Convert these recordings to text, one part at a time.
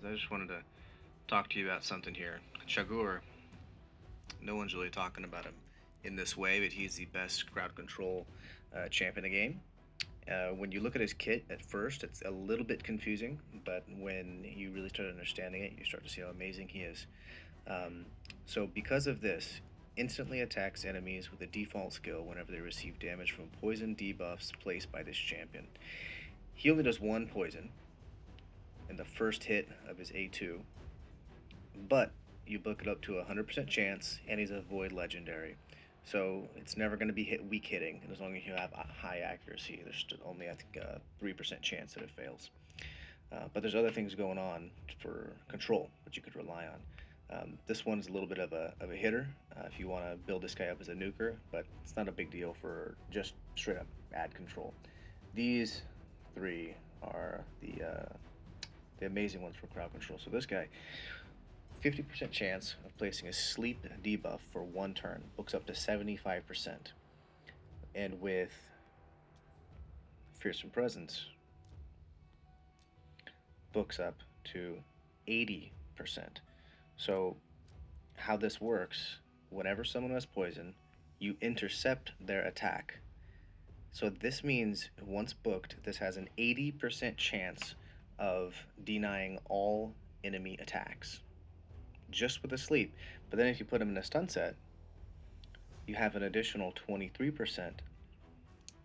guys. I just wanted to talk to you about something here. Chaagur, no one's really talking about him in this way, but he's the best crowd control champ in the game. When you look at his kit at first, it's a little bit confusing, but when you really start understanding it, you start to see how amazing he is. Um, so, because of this, instantly attacks enemies with a default skill whenever they receive damage from poison debuffs placed by this champion. He only does one poison in the first hit of his A2, but you book it up to a 100% chance, and he's a void legendary. So it's never going to be weak hitting, and as long as you have a high accuracy, there's only I think a 3% chance that it fails. But there's other things going on for control which you could rely on. This one's a little bit of a hitter if you want to build this guy up as a nuker, but it's not a big deal for just straight up ad control. These three are the amazing ones for crowd control. So this guy, 50% chance of placing a sleep debuff for one turn, books up to 75%. And with Fearsome Presence, books up to 80%. So, how this works, whenever someone has poison, you intercept their attack. So, this means once booked, this has an 80% chance of denying all enemy attacks just with a sleep. But then if you put him in a stun set, you have an additional 23%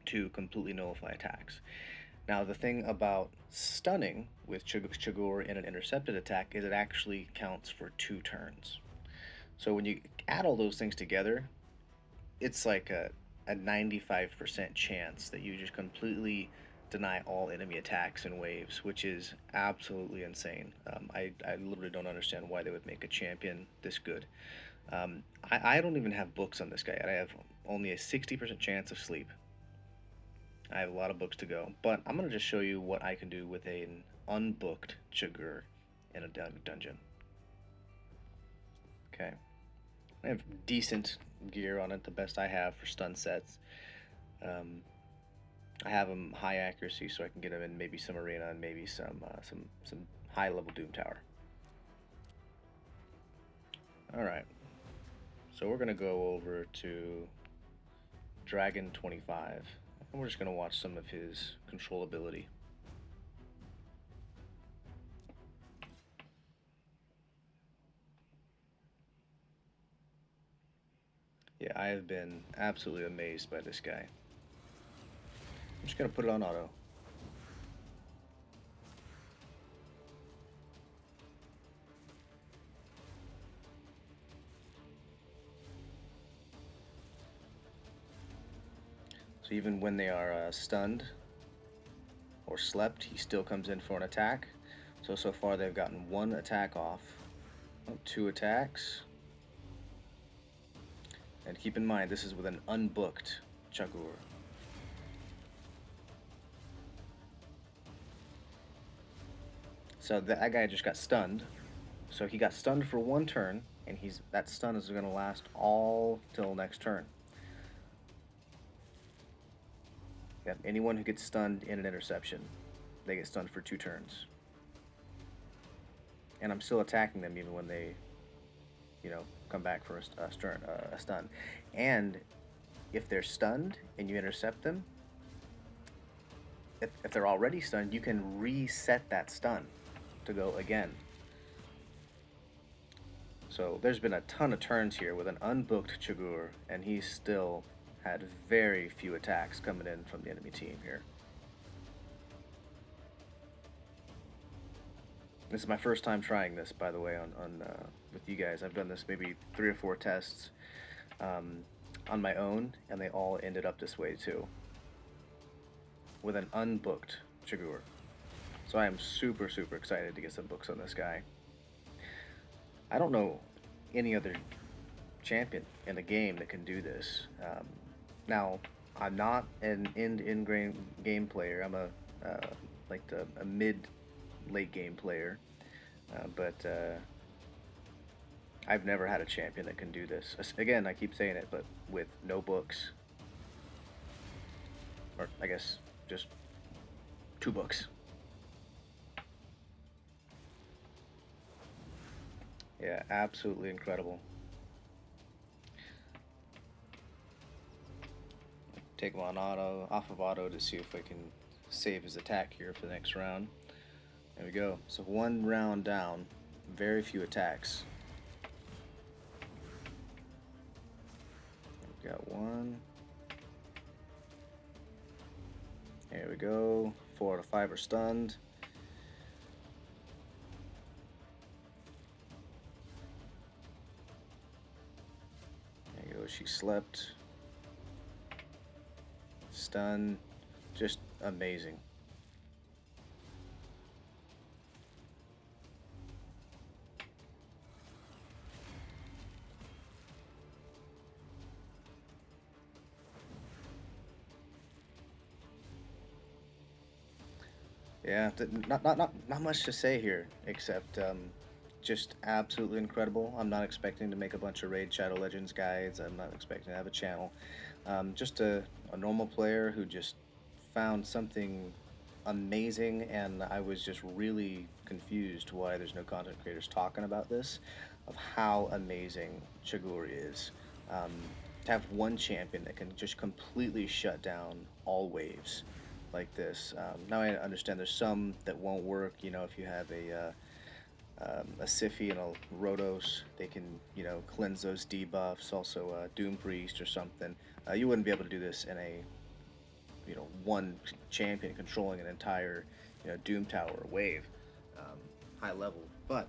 to completely nullify attacks. Now, the thing about stunning with Chaagur in an intercepted attack is it actually counts for 2 turns. So when you add all those things together, it's like a 95% chance that you just completely deny all enemy attacks in waves, which is absolutely insane. I literally don't understand why they would make a champion this good. I don't even have books on this guy yet. I have only a 60% chance of sleep. I have a lot of books to go, but I'm going to just show you what I can do with an unbooked Chaagur in a dungeon. Okay. I have decent gear on it, the best I have for stun sets. I have him high accuracy, so I can get him in maybe some arena and maybe some high level Doom Tower. All right, so we're gonna go over to Dragon 25, and we're just gonna watch some of his controllability. Yeah, I have been absolutely amazed by this guy. I'm just gonna put it on auto. So even when they are stunned or slept, he still comes in for an attack. So far they've gotten 1 attack off. 2 attacks. And keep in mind, this is with an unbooked Chaagur. So that guy just got stunned. So he got stunned for 1 turn, and that stun is going to last all till next turn. Yeah, anyone who gets stunned in an interception, they get stunned for 2 turns. And I'm still attacking them even when they, come back for a stun. And if they're stunned and you intercept them, if they're already stunned, you can reset that stun to go again. So there's been a ton of turns here with an unbooked Chaagur, and he's still had very few attacks coming in from the enemy team here. This is my first time trying this, by the way, on with you guys. I've done this maybe 3 or 4 tests on my own, and they all ended up this way too, with an unbooked Chaagur. So I am super excited to get some books on this guy. I don't know any other champion in the game that can do this. Now, I'm not an end game player. I'm a mid late game player, but I've never had a champion that can do this. Again, I keep saying it, but with no books, or I guess just 2 books. Yeah, absolutely incredible. Take him on auto, off of auto to see if I can save his attack here for the next round. There we go. So one round down, very few attacks. We got one. There we go. 4 out of 5 are stunned. There you go. She slept. Stun. Just amazing. Yeah, not much to say here except just absolutely incredible. I'm not expecting to make a bunch of Raid Shadow Legends guides. I'm not expecting to have a channel. Just a normal player who just found something amazing, and I was just really confused why there's no content creators talking about this, of how amazing Chaagur is. Um, to have one champion that can just completely shut down all waves like this. Now I understand there's some that won't work. You know, if you have a Siphi and a Rotos, they can, you know, cleanse those debuffs. Also, Doom Priest or something. You wouldn't be able to do this in a, you know, one champion controlling an entire, you know, Doom Tower wave, um, high level. But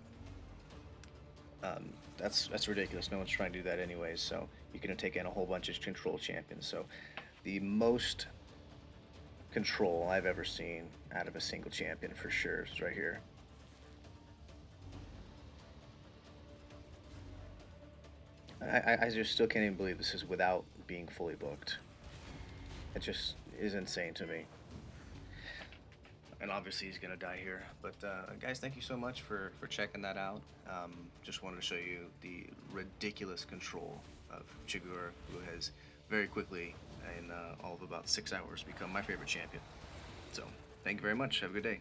that's ridiculous. No one's trying to do that anyways. So you're gonna take in a whole bunch of control champions. So the most control I've ever seen out of a single champion for sure is right here. I just still can't even believe this is without being fully booked. It just is insane to me. And obviously he's gonna die here. But guys, thank you so much for checking that out. Just wanted to show you the ridiculous control of Chaagur, who has very quickly, in all of about 6 hours, become my favorite champion. So thank you very much. Have a good day.